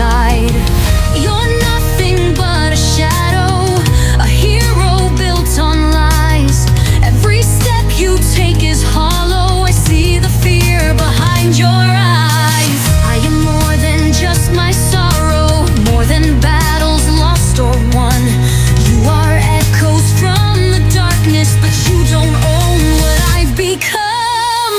inside. You're nothing but a shadow, a hero built on lies. Every step you take is hollow. I see the fear behind your eyes. I am more than just my sorrow, more than battles lost or won. You are echoes from the darkness, but you don't own what I've become.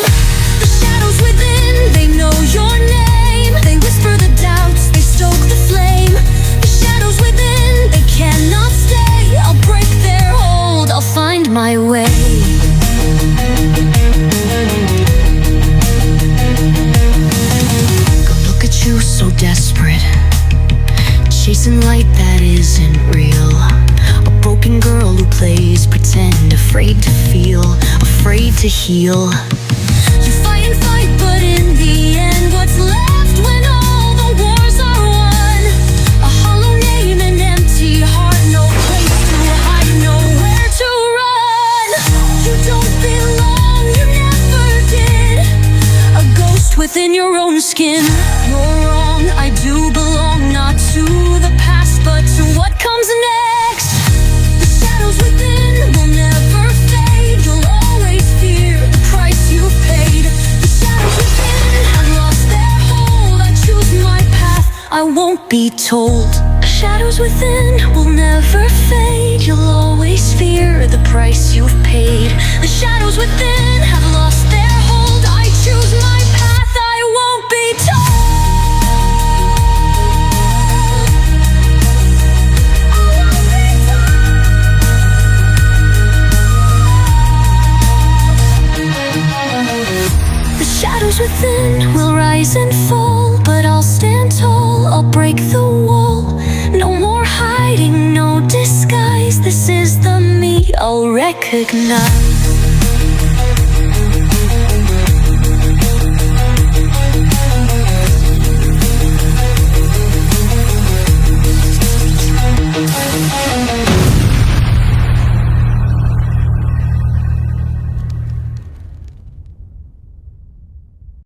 The shadows within, they know your name. They whisper the doubts, they stoke the flame. The shadows within, they cannot stay. I'll break their hold, I'll find my way. Look at you, so desperate, chasing light that isn't real. A broken girl who plays pretend, afraid to feel, afraid to heal. You fight and fight, but in the end, what's left when all the wars are won? A hollow name, an empty heart, no place to hide, nowhere to run. You don't belong, you never did. A ghost within your own skin. You're wrong, I do belong, not to the past, but to what comes next. The shadows within will never fade. You'll always fear the price you've paid. The shadows within have lost their hold. I choose my path, I won't be told. The shadows within will never fade. You'll always fear the price you've paid. The shadows within have lost their hold. I choose my path, I won't be told. The shadows within will rise and fall, but I'll stand tall, I'll break the wall. No more hiding, no disguise. This is the me I'll recognize.